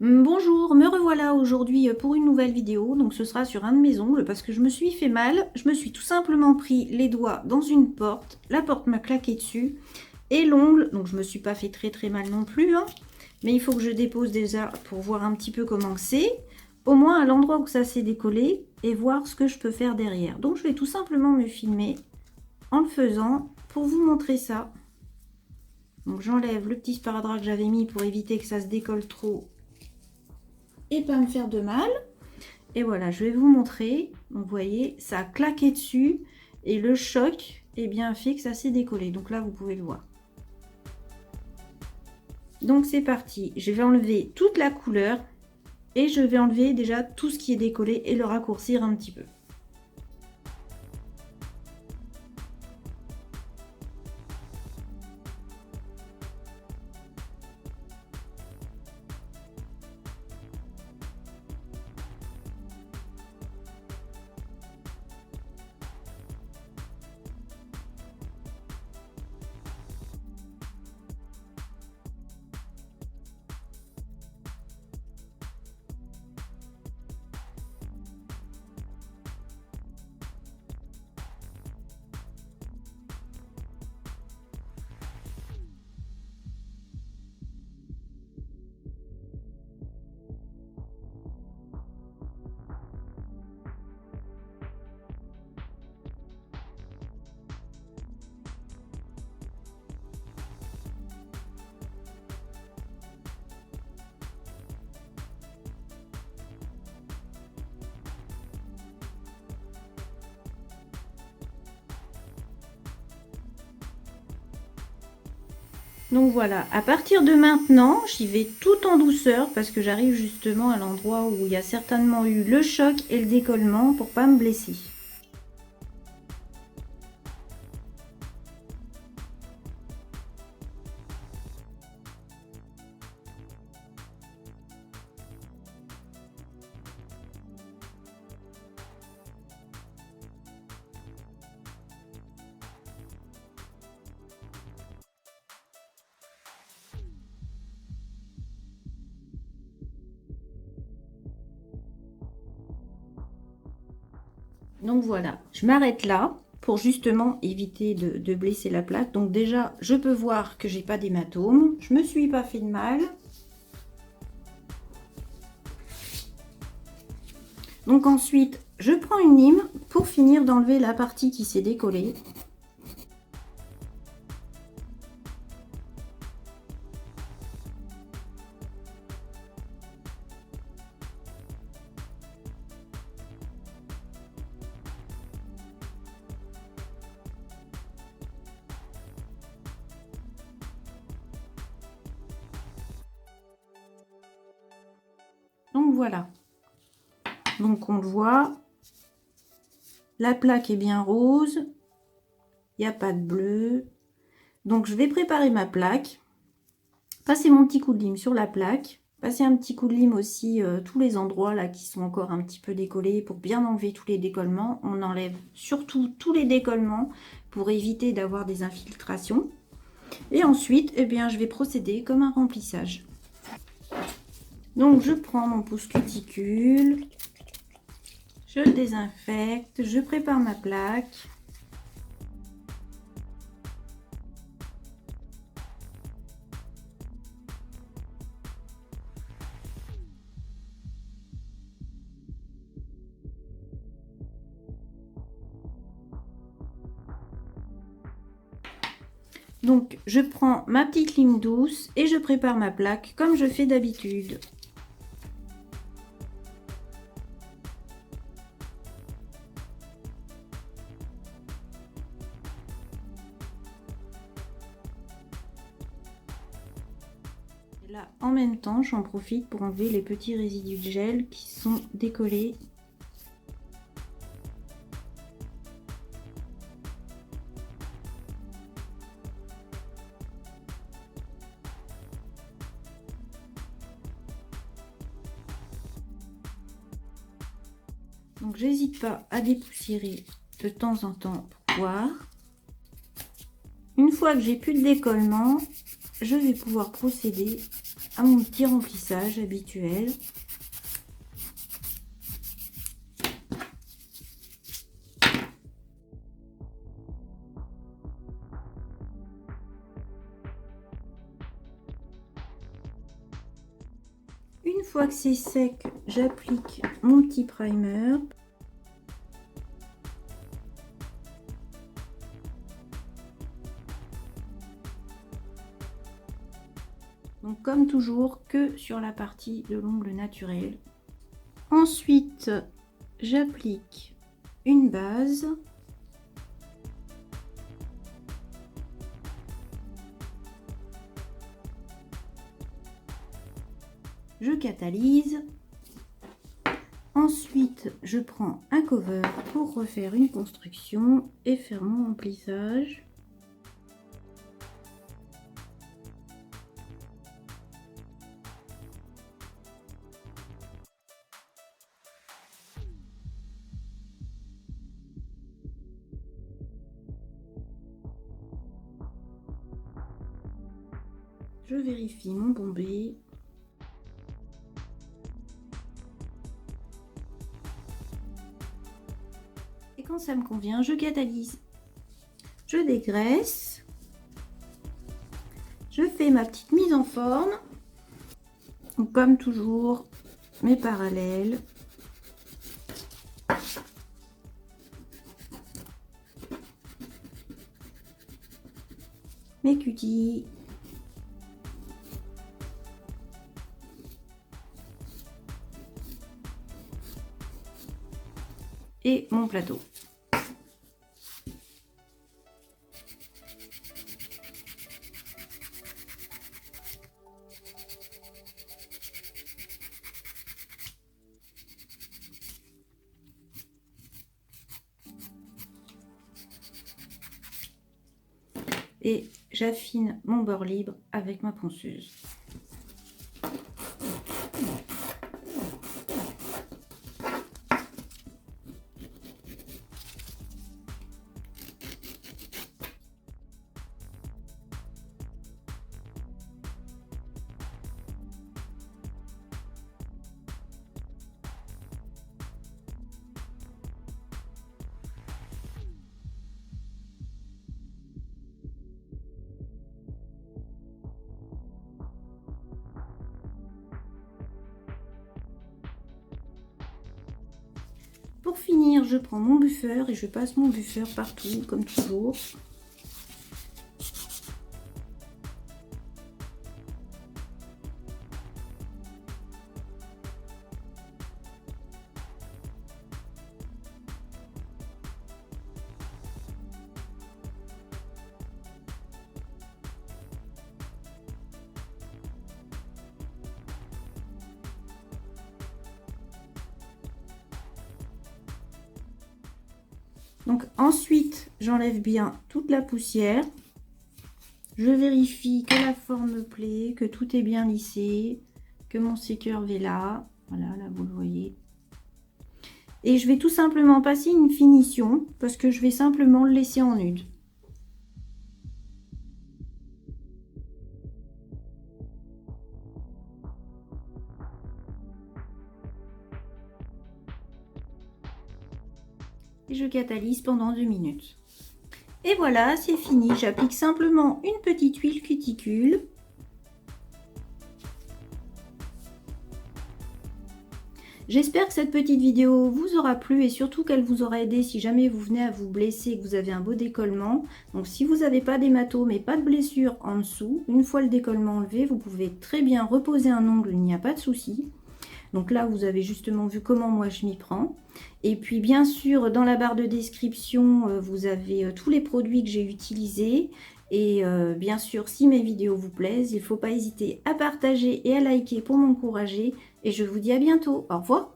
Bonjour, me revoilà aujourd'hui pour une nouvelle vidéo. Donc ce sera sur un de mes ongles parce que je me suis fait mal. Je me suis tout simplement pris les doigts dans une porte. La porte m'a claqué dessus. Et l'ongle, donc je me suis pas fait très mal non plus, hein, mais il faut que je dépose déjà pour voir un petit peu comment c'est. Au moins à l'endroit où ça s'est décollé et voir ce que je peux faire derrière. Donc je vais tout simplement me filmer en le faisant pour vous montrer ça. Donc j'enlève le petit sparadrap que j'avais mis pour éviter que ça se décolle trop et pas me faire de mal. Et voilà, je vais vous montrer. Donc vous voyez, ça a claqué dessus et le choc est bien fait que ça s'est décollé. Donc là, vous pouvez le voir. Donc c'est parti. Je vais enlever toute la couleur et je vais enlever déjà tout ce qui est décollé et le raccourcir un petit peu. Donc voilà, à partir de maintenant, j'y vais tout en douceur parce que j'arrive justement à l'endroit où il y a certainement eu le choc et le décollement pour pas me blesser. Donc voilà, je m'arrête là pour justement éviter de blesser la plaque. Donc déjà, je peux voir que j'ai pas d'hématome. Je me suis pas fait de mal. Donc ensuite, je prends une lime pour finir d'enlever la partie qui s'est décollée. Donc voilà. Donc on le voit. La plaque est bien rose. Il n'y a pas de bleu. Donc je vais préparer ma plaque. Passer mon petit coup de lime sur la plaque. Passer un petit coup de lime aussi tous les endroits là qui sont encore un petit peu décollés pour bien enlever tous les décollements. On enlève surtout tous les décollements pour éviter d'avoir des infiltrations. Et ensuite, eh bien, je vais procéder comme un remplissage. Donc je prends mon pouce cuticule, je le désinfecte, je prépare ma plaque. Donc je prends ma petite lime douce et je prépare ma plaque comme je fais d'habitude. Là, en même temps, j'en profite pour enlever les petits résidus de gel qui sont décollés. Donc, j'hésite pas à dépoussiérer de temps en temps pour voir. Une fois que j'ai plus de décollement, je vais pouvoir procéder à mon petit remplissage habituel. Une fois que c'est sec, j'applique mon petit primer. Donc comme toujours, que sur la partie de l'ongle naturel. Ensuite, j'applique une base. Je catalyse. Ensuite, je prends un cover pour refaire une construction et faire mon remplissage. Je vérifie mon bombé. Et quand ça me convient, je catalyse. Je dégraisse. Je fais ma petite mise en forme. Donc, comme toujours, mes parallèles. Mes cutis. Et mon plateau. Et j'affine mon bord libre avec ma ponceuse. Pour finir, je prends mon buffer et je passe mon buffer partout, comme toujours. Donc ensuite, j'enlève bien toute la poussière. Je vérifie que la forme me plaît, que tout est bien lissé, que mon C-curve est là. Voilà, là vous le voyez. Et je vais tout simplement passer une finition parce que je vais simplement le laisser en nude. Et je catalyse pendant 2 minutes. Et voilà, c'est fini. J'applique simplement une petite huile cuticule. J'espère que cette petite vidéo vous aura plu et surtout qu'elle vous aura aidé si jamais vous venez à vous blesser et que vous avez un beau décollement. Donc si vous n'avez pas d'hématome et pas de blessure en dessous, une fois le décollement enlevé, vous pouvez très bien reposer un ongle, il n'y a pas de souci. Donc là, vous avez justement vu comment moi je m'y prends. Et puis bien sûr, dans la barre de description, vous avez tous les produits que j'ai utilisés. Et bien sûr, si mes vidéos vous plaisent, il ne faut pas hésiter à partager et à liker pour m'encourager. Et je vous dis à bientôt. Au revoir.